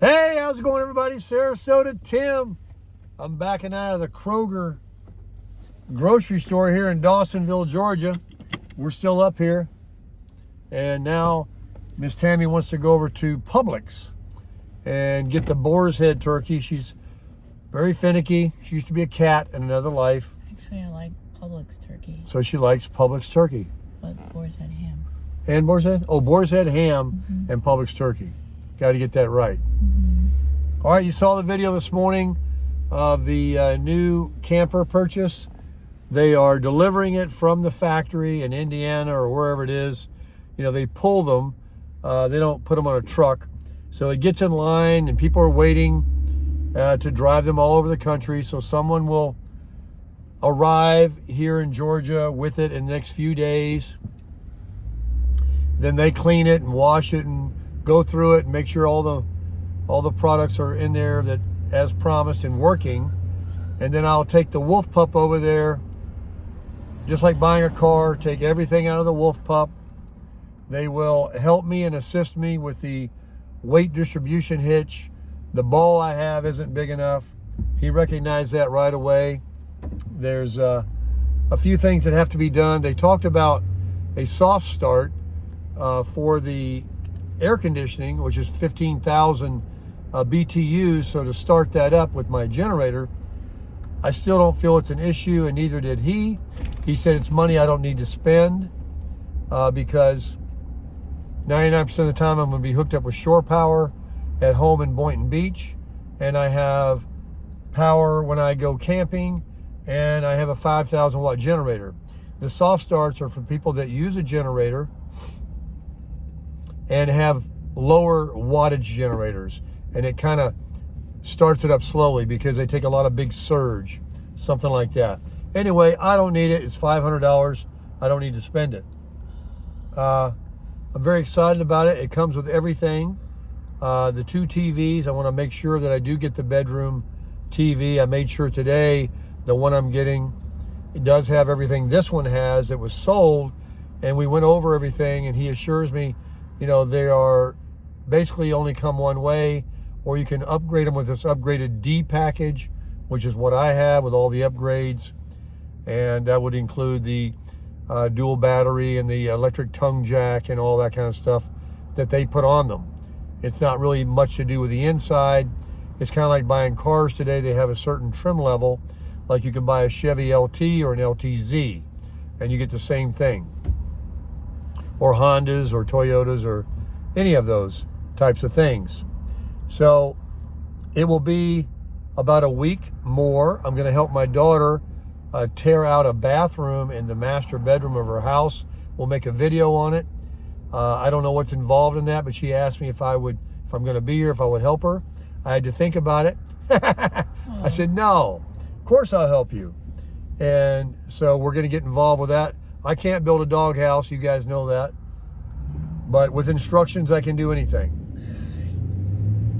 Hey, how's it going, everybody? Sarasota Tim. I'm backing out of the Kroger grocery store here in Dawsonville, Georgia. We're still up here. And now Miss Tammy wants to go over to Publix and get the boar's head turkey. She's very finicky. She used to be a cat in another life. Actually, I like Publix turkey. So she likes Publix turkey. But boar's head ham. And boar's head? Oh, boar's head ham and Publix turkey. Got to get that right. All right, you saw the video this morning of the new camper purchase. They are delivering it from the factory in Indiana or wherever it is. You know, they pull them. They don't put them on a truck. So it gets in line and people are waiting to drive them all over the country. So someone will arrive here in Georgia with it in the next few days. Then they clean it and wash it and go through it and make sure all the products are in there that as promised and working. And then I'll take the Wolf Pup over there, just like buying a car, take everything out of the Wolf Pup. They will help me and assist me with the weight distribution hitch. The ball I have isn't big enough. He recognized that right away. There's a few things that have to be done. They talked about a soft start for the air conditioning, which is 15,000 BTUs. So to start that up with my generator, I still don't feel it's an issue, and neither did he. He said it's money I don't need to spend because 99% of the time I'm going to be hooked up with shore power at home in Boynton Beach, and I have power when I go camping, and I have a 5,000 watt generator. The soft starts are for people that use a generator and have lower wattage generators, and it kind of starts it up slowly because they take a lot of big surge, something like that. Anyway, I don't need it. It's $500. I don't need to spend it. I'm very excited about it. It comes with everything. The two TVs, I want to make sure that I do get the bedroom TV. I made sure today the one I'm getting, it does have everything this one has. It was sold, and we went over everything, and he assures me, you know, they are basically only come one way, or you can upgrade them with this upgraded D package, which is what I have with all the upgrades. And that would include the dual battery and the electric tongue jack and all that kind of stuff that they put on them. It's not really much to do with the inside. It's kind of like buying cars today. They have a certain trim level, like you can buy a Chevy LT or an LTZ, and you get the same thing. Or Hondas or Toyotas or any of those types of things. So it will be about a week more. I'm going to help my daughter tear out a bathroom in the master bedroom of her house. We'll make a video on it. I don't know what's involved in that, but she asked me if I'm going to be here, if I would help her. I had to think about it. I said, no, of course I'll help you. And so we're going to get involved with that. I can't build a doghouse, you guys know that. But with instructions, I can do anything.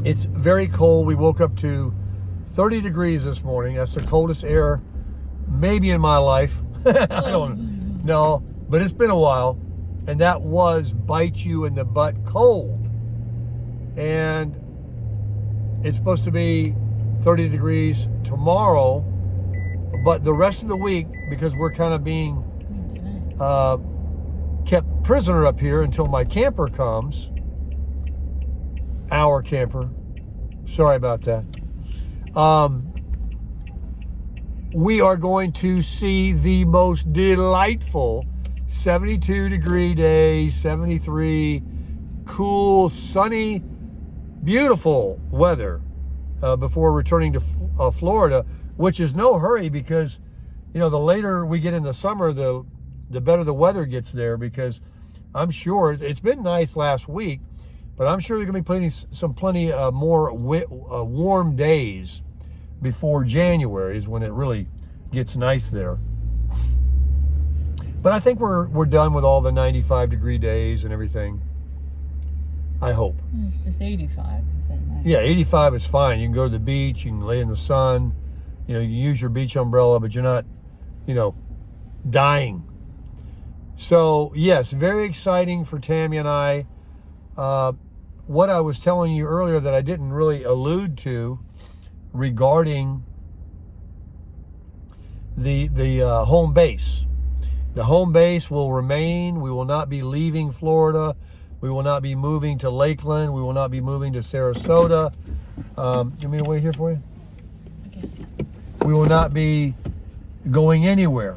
It's very cold. We woke up to 30 degrees this morning. That's the coldest air maybe in my life. I don't know, but it's been a while. And that was bite you in the butt cold. And it's supposed to be 30 degrees tomorrow, but the rest of the week, because we're kind of being kept prisoner up here until my camper comes, our camper, sorry about that, we are going to see the most delightful 72 degree days, 73 cool, sunny, beautiful weather before returning to Florida, which is no hurry because, you know, the later we get in the summer, the better the weather gets there, because I'm sure it's been nice last week, but I'm sure there's going to be plenty more warm days before January is when it really gets nice there. But I think we're done with all the 95 degree days and everything. I hope. It's just 85 instead of 90. Yeah, 85 is fine. You can go to the beach, you can lay in the sun, you know, you use your beach umbrella, but you're not, you know, dying. So yes, very exciting for Tammy and I. what I was telling you earlier that I didn't really allude to regarding the home base. The home base will remain. We will not be leaving Florida. We will not be moving to Lakeland. We will not be moving to Sarasota. You want me to wait here for you? I guess. We will not be going anywhere.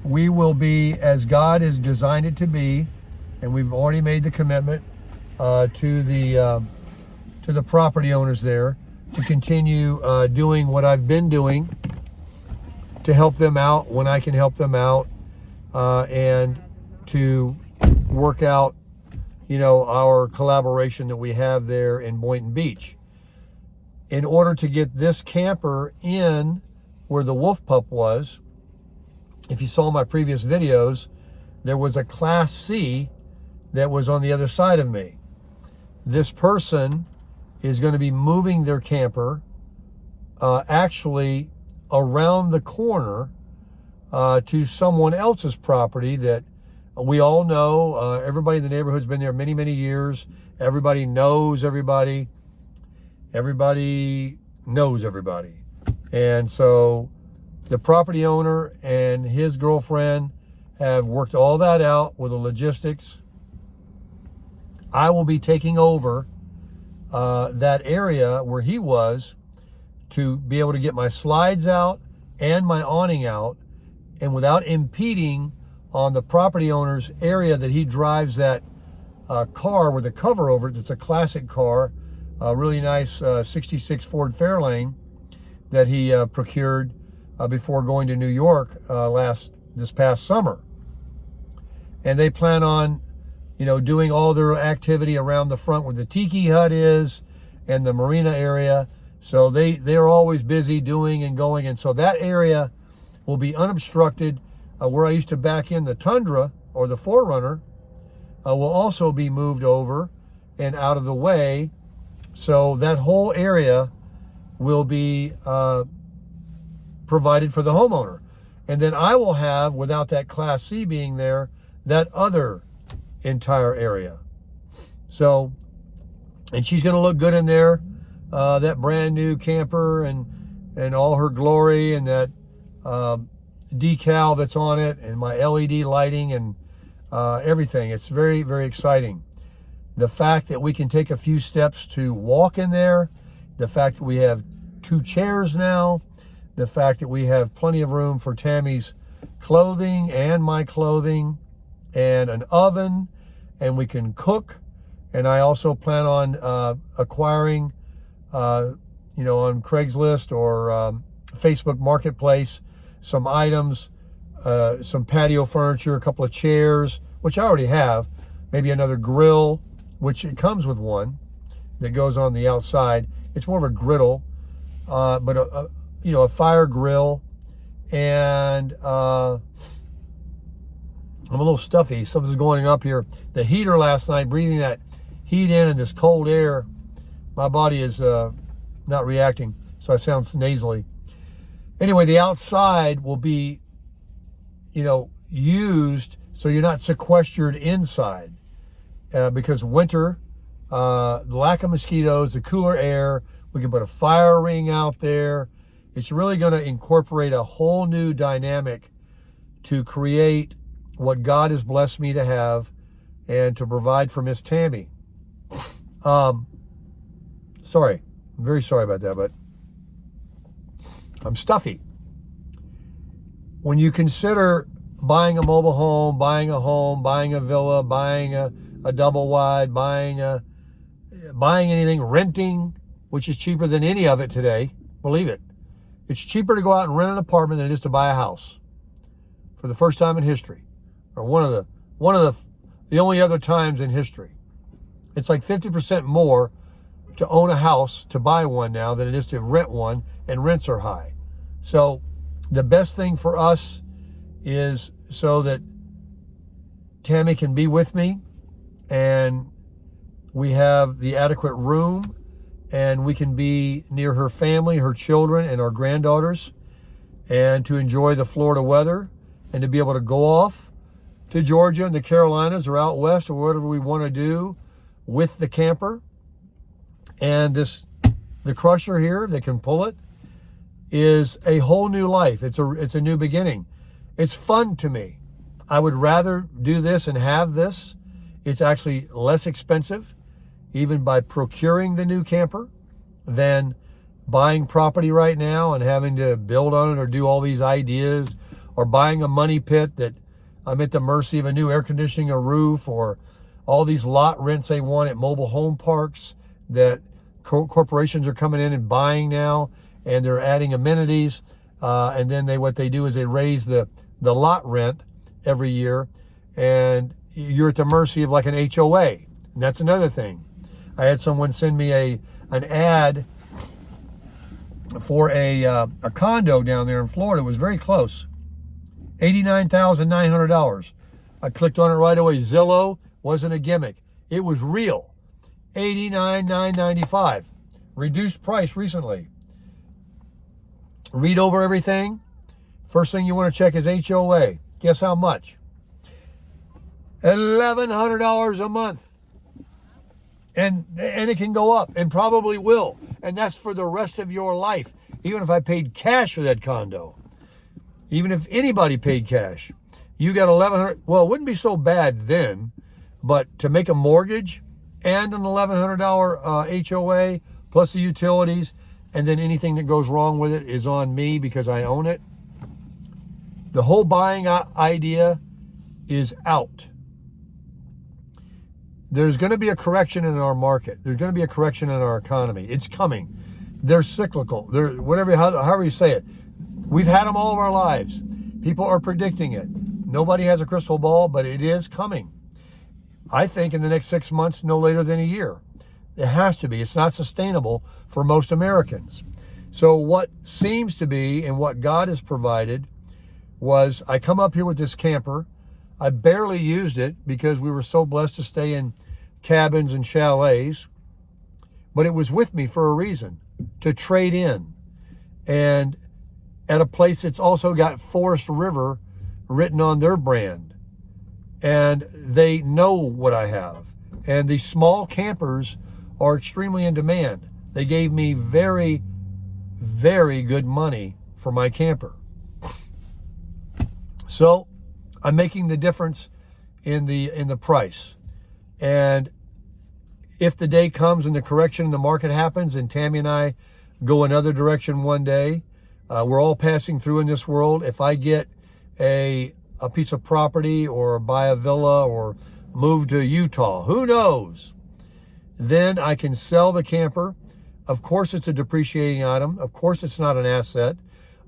We will be as God has designed it to be, and we've already made the commitment to the property owners there to continue doing what I've been doing to help them out when I can help them out, and to work out, our collaboration that we have there in Boynton Beach. In order to get this camper in where the Wolf Pup was, if you saw my previous videos, there was a Class C that was on the other side of me. This person is going to be moving their camper actually around the corner to someone else's property that we all know. Everybody in the neighborhood's been there many, many years. Everybody knows everybody. Everybody knows everybody. And so the property owner and his girlfriend have worked all that out with the logistics. I will be taking over that area where he was to be able to get my slides out and my awning out, and without impeding on the property owner's area that he drives that car with a cover over it. That's a classic car, a really nice 66 Ford Fairlane that he procured before going to New York this past summer. And they plan on, doing all their activity around the front where the tiki hut is and the marina area. So they're always busy doing and going. And so that area will be unobstructed. Where I used to back in the Tundra or the 4Runner will also be moved over and out of the way. So that whole area will be provided for the homeowner. And then I will have, without that Class C being there, that other entire area. So, and she's going to look good in there, that brand new camper and all her glory, and that decal that's on it, and my LED lighting and everything. It's very, very exciting. The fact that we can take a few steps to walk in there, the fact that we have 2 chairs now, the fact that we have plenty of room for Tammy's clothing and my clothing, and an oven, and we can cook. And I also plan on acquiring, on Craigslist or Facebook Marketplace, some items, some patio furniture, a couple of chairs, which I already have, maybe another grill, which it comes with one that goes on the outside. It's more of a griddle, but a fire grill. And I'm a little stuffy. Something's going up here. The heater last night, breathing that heat in and this cold air, my body is not reacting, so I sound nasally. Anyway, the outside will be, used so you're not sequestered inside, because winter, the lack of mosquitoes, the cooler air, we can put a fire ring out there. It's really going to incorporate a whole new dynamic to create what God has blessed me to have and to provide for Miss Tammy. Sorry, I'm very sorry about that, but I'm stuffy. When you consider buying a mobile home, buying a villa, buying a double wide, buying anything, renting, which is cheaper than any of it today, believe it. It's cheaper to go out and rent an apartment than it is to buy a house for the first time in history, or one of the only other times in history. It's like 50% more to own a house, to buy one now, than it is to rent one, and rents are high. So the best thing for us is so that Tammy can be with me, and we have the adequate room, and we can be near her family, her children, and our granddaughters, and to enjoy the Florida weather, and to be able to go off to Georgia and the Carolinas or out west or whatever we want to do with the camper. And the crusher here that can pull it is a whole new life. It's a new beginning. It's fun to me. I would rather do this and have this. It's actually less expensive, even by procuring the new camper, than buying property right now and having to build on it or do all these ideas, or buying a money pit that I'm at the mercy of a new air conditioning or roof, or all these lot rents they want at mobile home parks that corporations are coming in and buying now, and they're adding amenities. And then what they do is they raise the lot rent every year, and you're at the mercy of like an HOA. And that's another thing. I had someone send me an ad for a condo down there in Florida. It was very close. $89,900. I clicked on it right away. Zillow wasn't a gimmick. It was real. $89,995. Reduced price recently. Read over everything. First thing you want to check is HOA. Guess how much? $1,100 a month. And it can go up, and probably will. And that's for the rest of your life. Even if I paid cash for that condo. Even if anybody paid cash. You got $1,100. Well, it wouldn't be so bad then. But to make a mortgage and an $1,100 HOA plus the utilities, and then anything that goes wrong with it is on me because I own it. The whole buying idea is out. There's going to be a correction in our market. There's going to be a correction in our economy. It's coming. They're cyclical. They're however you say it. We've had them all of our lives. People are predicting it. Nobody has a crystal ball, but it is coming. I think in the next 6 months, no later than a year. It has to be. It's not sustainable for most Americans. So what seems to be, and what God has provided, was I come up here with this camper. I barely used it because we were so blessed to stay in cabins and chalets. But it was with me for a reason, to trade in. And at a place that's also got Forest River written on their brand. And they know what I have. And these small campers are extremely in demand. They gave me very, very good money for my camper. So I'm making the difference in the price. And if the day comes and the correction in the market happens and Tammy and I go another direction one day, we're all passing through in this world. If I get a piece of property or buy a villa or move to Utah, who knows? Then I can sell the camper. Of course, it's a depreciating item. Of course, it's not an asset,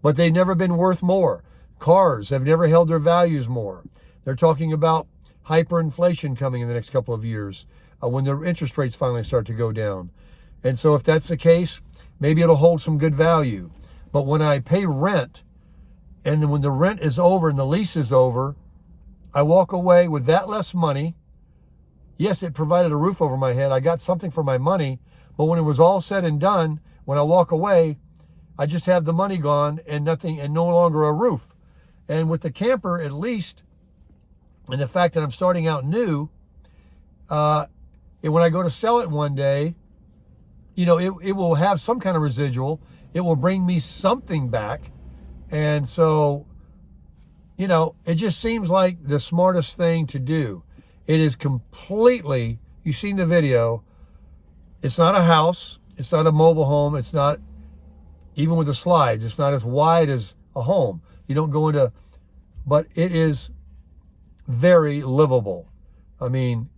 but they've never been worth more. Cars have never held their values more. They're talking about hyperinflation coming in the next couple of years when the interest rates finally start to go down. And so if that's the case, maybe it'll hold some good value. But when I pay rent, and when the rent is over and the lease is over, I walk away with that less money. Yes, it provided a roof over my head. I got something for my money. But when it was all said and done, when I walk away, I just have the money gone and nothing, and no longer a roof. And with the camper, at least, and the fact that I'm starting out new, and when I go to sell it one day, you know, it will have some kind of residual. It will bring me something back. And so, you know, it just seems like the smartest thing to do. It is completely, you've seen the video, it's not a house, it's not a mobile home, it's not, even with the slides, it's not as wide as a home. You don't go into, but it is very livable. I mean,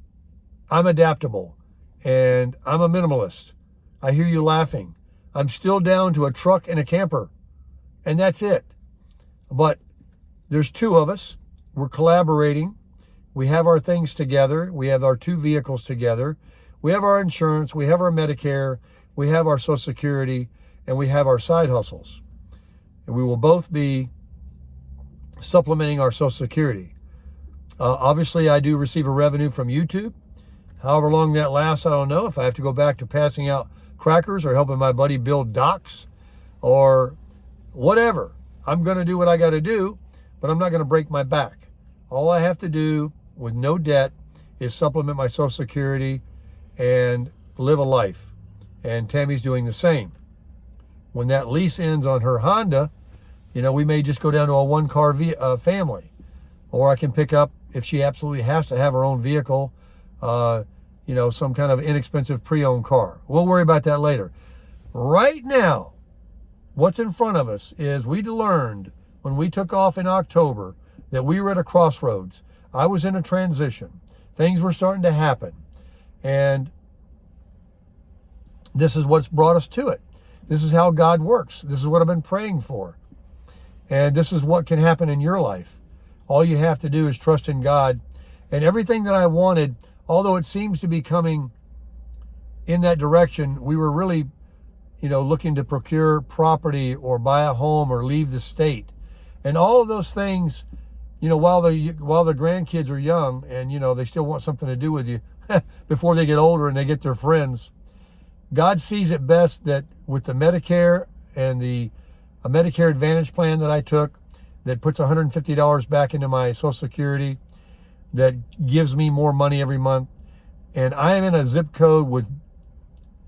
I'm adaptable and I'm a minimalist. I hear you laughing. I'm still down to a truck and a camper, and that's it. But there's two of us. We're collaborating. We have our things together. We have our two vehicles together. We have our insurance. We have our Medicare. We have our Social Security, and we have our side hustles. And we will both be supplementing our Social Security. Obviously, I do receive a revenue from YouTube. However long that lasts, I don't know. If I have to go back to passing out crackers or helping my buddy build docks or whatever, I'm going to do what I got to do, but I'm not going to break my back. All I have to do with no debt is supplement my Social Security and live a life. And Tammy's doing the same. When that lease ends on her Honda, we may just go down to a one-car family. Or I can pick up, if she absolutely has to have her own vehicle, some kind of inexpensive pre-owned car. We'll worry about that later. Right now, what's in front of us is we learned when we took off in October that we were at a crossroads. I was in a transition. Things were starting to happen. And this is what's brought us to it. This is how God works. This is what I've been praying for. And this is what can happen in your life. All you have to do is trust in God. And everything that I wanted, although it seems to be coming in that direction, we were really, looking to procure property or buy a home or leave the state. And all of those things, while the grandkids are young and, they still want something to do with you before they get older and they get their friends, God sees it best that with the Medicare and a Medicare Advantage plan that I took that puts $150 back into my Social Security, that gives me more money every month, and I am in a zip code with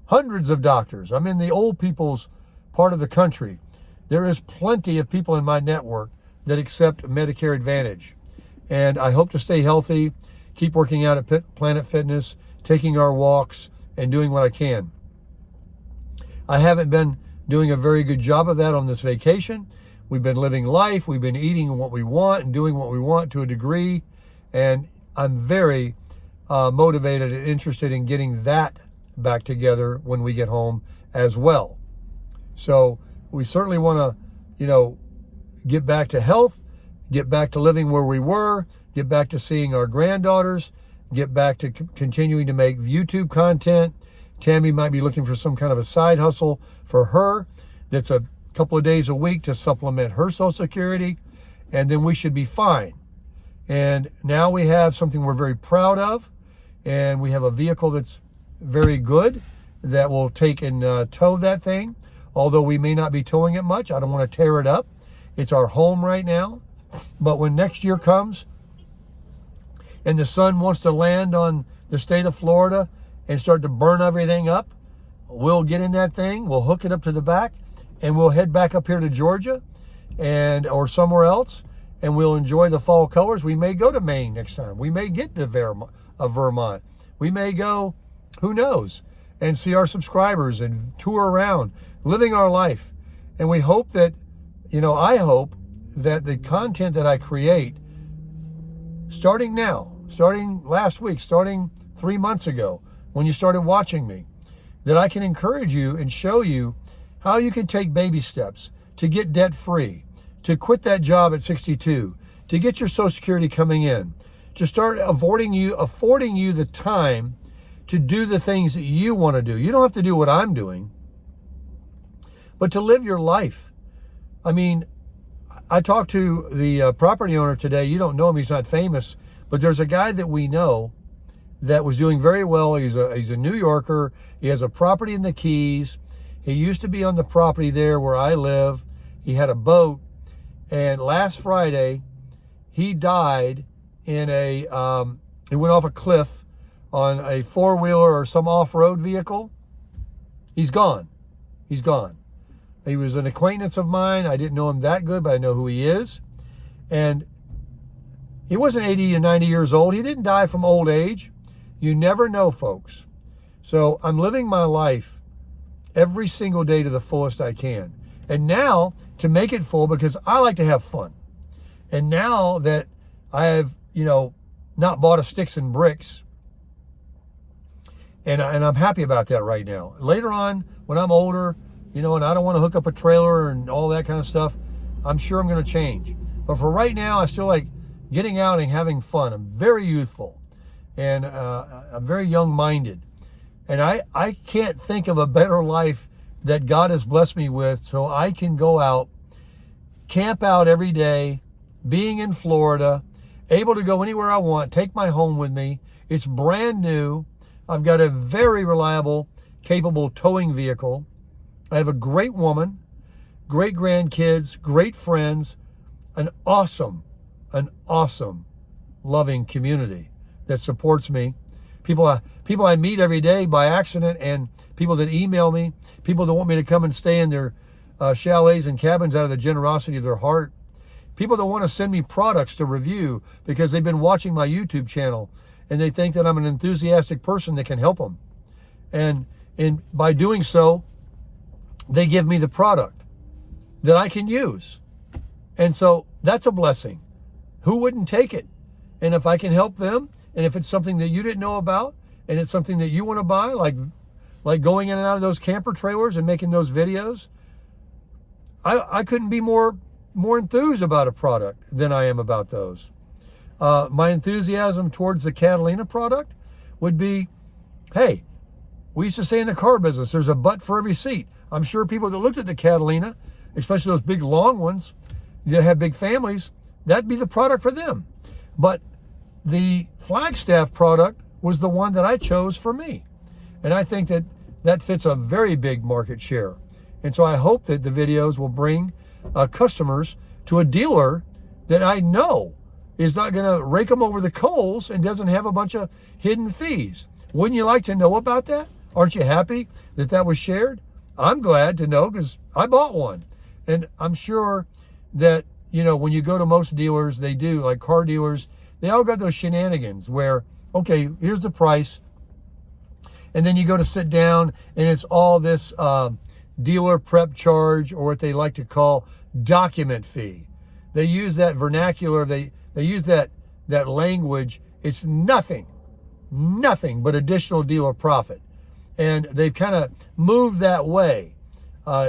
hundreds of doctors. I'm in the old people's part of the country. There is plenty of people in my network that accept Medicare Advantage. And I hope to stay healthy, keep working out at Planet Fitness, taking our walks, and doing what I can. I haven't been doing a very good job of that on this vacation. We've been living life. We've been eating what we want and doing what we want to a degree. And I'm very motivated and interested in getting that back together when we get home as well. So we certainly want to, get back to health, get back to living where we were, get back to seeing our granddaughters, get back to continuing to make YouTube content. Tammy might be looking for some kind of a side hustle for her that's a couple of days a week to supplement her Social Security, and then we should be fine. And now we have something we're very proud of, and we have a vehicle that's very good that will take and tow that thing, although we may not be towing it much. I don't want to tear it up. It's our home right now. But when next year comes and the sun wants to land on the state of Florida and start to burn everything up, we'll get in that thing, we'll hook it up to the back, and we'll head back up here to Georgia or somewhere else, and we'll enjoy the fall colors. We may go to Maine next time. We may get to Vermont. We may go, who knows, and see our subscribers and tour around, living our life. And we hope that, I hope that the content that I create, starting now, starting last week, starting 3 months ago, when you started watching me, that I can encourage you and show you how you can take baby steps to get debt free, to quit that job at 62, to get your Social Security coming in, to start affording you the time to do the things that you want to do. You don't have to do what I'm doing, but to live your life. I mean, I talked to the property owner today. You don't know him, he's not famous, but there's a guy that we know that was doing very well. He's a New Yorker. He has a property in the Keys. He used to be on the property there where I live. He had a boat, and last Friday he died in he went off a cliff on a four-wheeler or some off-road vehicle. He's gone. He's gone. He was an acquaintance of mine. I didn't know him that good, but I know who he is. And he wasn't 80 or 90 years old. He didn't die from old age. You never know, folks. So I'm living my life every single day to the fullest I can. And now, to make it full, because I like to have fun. And now that I have, not bought a sticks and bricks, and I'm happy about that right now. Later on, when I'm older, and I don't want to hook up a trailer and all that kind of stuff, I'm sure I'm going to change. But for right now, I still like getting out and having fun. I'm very youthful, and I'm very young-minded. And I can't think of a better life that God has blessed me with, so I can go out, camp out every day, being in Florida, able to go anywhere I want, take my home with me. It's brand new. I've got a very reliable, capable towing vehicle. I have a great woman, great grandkids, great friends, an awesome, loving community that supports me. people I meet every day by accident, and people that email me, people that want me to come and stay in their chalets and cabins out of the generosity of their heart, people that want to send me products to review because they've been watching my YouTube channel and they think that I'm an enthusiastic person that can help them. And by doing so, they give me the product that I can use. And so that's a blessing. Who wouldn't take it? And if I can help them, and if it's something that you didn't know about, and it's something that you want to buy, like going in and out of those camper trailers and making those videos, I couldn't be more enthused about a product than I am about those. My enthusiasm towards the Catalina product would be, hey, we used to say in the car business, there's a butt for every seat. I'm sure people that looked at the Catalina, especially those big long ones that have big families, that'd be the product for them. But the Flagstaff product was the one that I chose for me. And I think that fits a very big market share. And so I hope that the videos will bring customers to a dealer that I know is not going to rake them over the coals and doesn't have a bunch of hidden fees. Wouldn't you like to know about that? Aren't you happy that that was shared? I'm glad to know because I bought one. And I'm sure that, you know, when you go to most dealers, they do, like car dealers, they all got those shenanigans where, okay, here's the price. And then you go to sit down and it's all this dealer prep charge, or what they like to call document fee. They use that vernacular, they use that language. It's nothing but additional dealer profit. And they've kind of moved that way.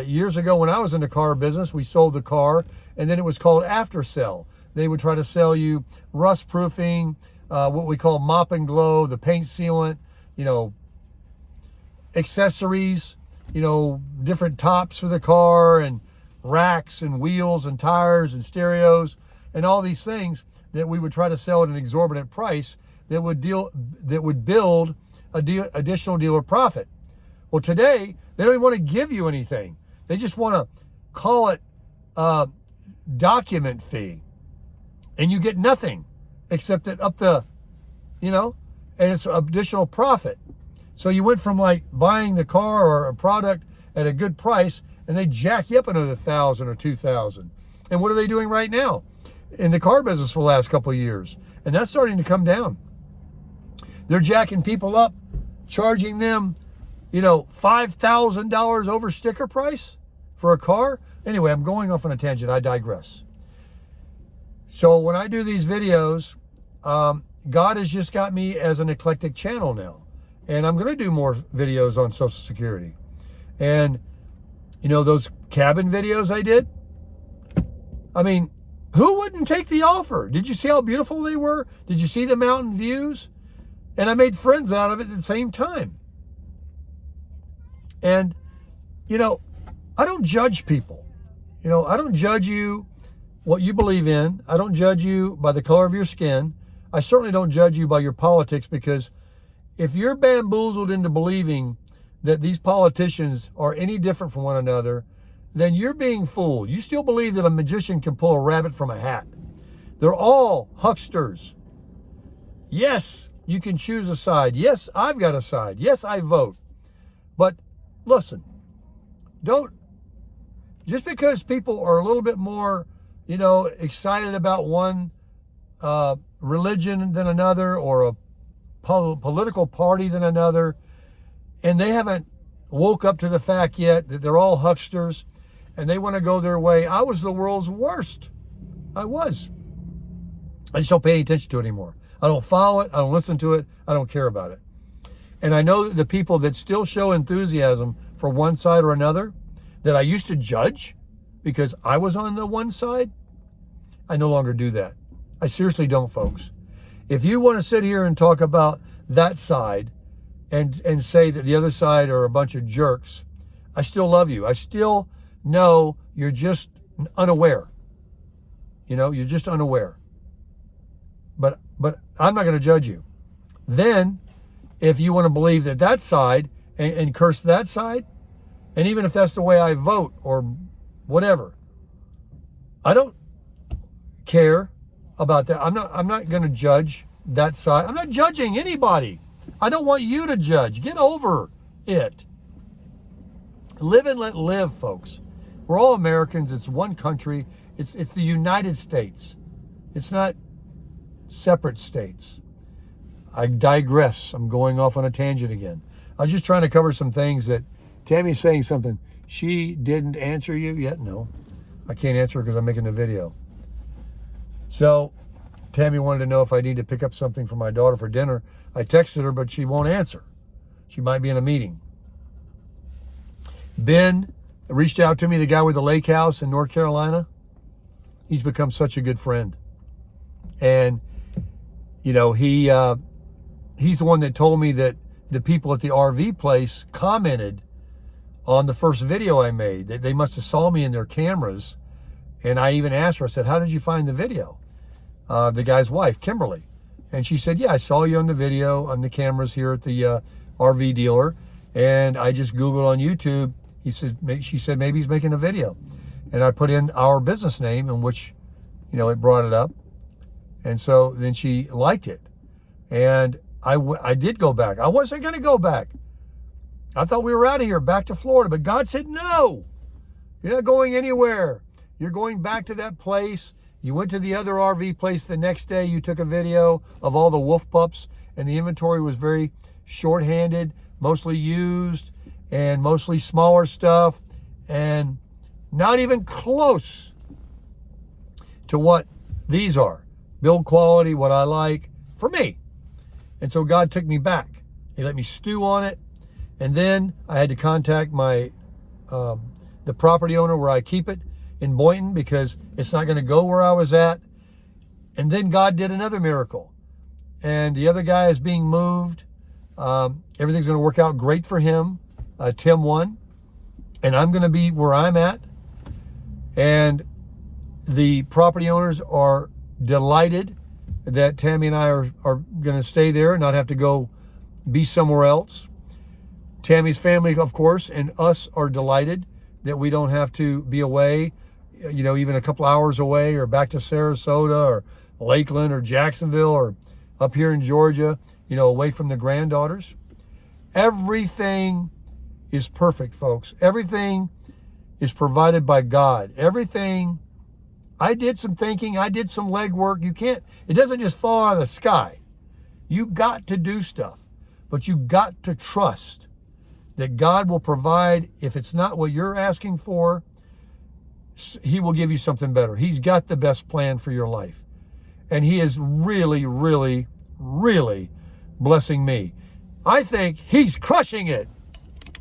Years ago when I was in the car business, we sold the car and then it was called after sell. They would try to sell you rust proofing, what we call mop and glow, the paint sealant, you know, accessories, you know, different tops for the car and racks and wheels and tires and stereos and all these things that we would try to sell at an exorbitant price that would build additional dealer profit. Well, today they don't even want to give you anything. They just want to call it document fee, and you get nothing except it up the, you know, and it's additional profit. So you went from like buying the car or a product at a good price, and they jack you up another $1,000 or $2,000. And what are they doing right now in the car business for the last couple of years? And that's starting to come down. They're jacking people up, charging them, you know, $5,000 over sticker price for a car. Anyway, I'm going off on a tangent. I digress. So when I do these videos, God has just got me as an eclectic channel now. And I'm going to do more videos on Social Security. And, you know, those cabin videos I did, I mean, who wouldn't take the offer? Did you see how beautiful they were? Did you see the mountain views? And I made friends out of it at the same time. And, you know, I don't judge people. You know, I don't judge you what you believe in. I don't judge you by the color of your skin. I certainly don't judge you by your politics, because if you're bamboozled into believing that these politicians are any different from one another, then you're being fooled. You still believe that a magician can pull a rabbit from a hat. They're all hucksters. Yes, you can choose a side. Yes, I've got a side. Yes, I vote. But listen, just because people are a little bit more, you know, excited about one religion than another, or a political party than another, and they haven't woke up to the fact yet that they're all hucksters and they want to go their way. I was the world's worst. I was. I just don't pay any attention to it anymore. I don't follow it. I don't listen to it. I don't care about it. And I know that the people that still show enthusiasm for one side or another, that I used to judge because I was on the one side, I no longer do that. I seriously don't, folks. If you want to sit here and talk about that side and say that the other side are a bunch of jerks, I still love you. I still know you're just unaware. You know, you're just unaware. But I'm not going to judge you. Then, if you want to believe that side and curse that side, and even if that's the way I vote or whatever, I don't care about that. I'm not going to judge that side. I'm not judging anybody. I don't want you to judge. Get over it. Live and let live, folks. We're all Americans. It's one country. It's the United States. It's not separate states. I digress. I'm going off on a tangent again. I was just trying to cover some things that Tammy's saying something. She didn't answer you yet? No. I can't answer her because I'm making a video. So Tammy wanted to know if I need to pick up something for my daughter for dinner. I texted her, but she won't answer. She might be in a meeting. Ben reached out to me, the guy with the lake house in North Carolina. He's become such a good friend. And, you know, he's the one that told me that the people at the RV place commented on the first video I made. They must have saw me in their cameras. And I even asked her, I said, how did you find the video? The guy's wife, Kimberly. And she said, yeah, I saw you on the video, on the cameras here at the RV dealer. And I just Googled on YouTube. She said, maybe he's making a video. And I put in our business name, in which, you know, it brought it up. And so then she liked it. And I did go back. I wasn't going to go back. I thought we were out of here, back to Florida. But God said, no, you're not going anywhere. You're going back to that place. You went to the other RV place the next day. You took a video of all the wolf pups, and the inventory was very short-handed, mostly used, and mostly smaller stuff, and not even close to what these are. Build quality, what I like, for me. And so God took me back. He let me stew on it. And then I had to contact my the property owner where I keep it in Boynton, because it's not going to go where I was at. And then God did another miracle. And the other guy is being moved. Everything's going to work out great for him. Tim won. And I'm going to be where I'm at. And the property owners are delighted that Tammy and I are going to stay there and not have to go be somewhere else. Tammy's family, of course, and us are delighted that we don't have to be away, you know, even a couple hours away, or back to Sarasota or Lakeland or Jacksonville or up here in Georgia, you know, away from the granddaughters. Everything is perfect, folks. Everything is provided by God. Everything. I did some thinking. I did some legwork. It doesn't just fall out of the sky. You got to do stuff, but you got to trust that God will provide. If it's not what you're asking for, He will give you something better. He's got the best plan for your life. And He is really, really, really blessing me. I think He's crushing it.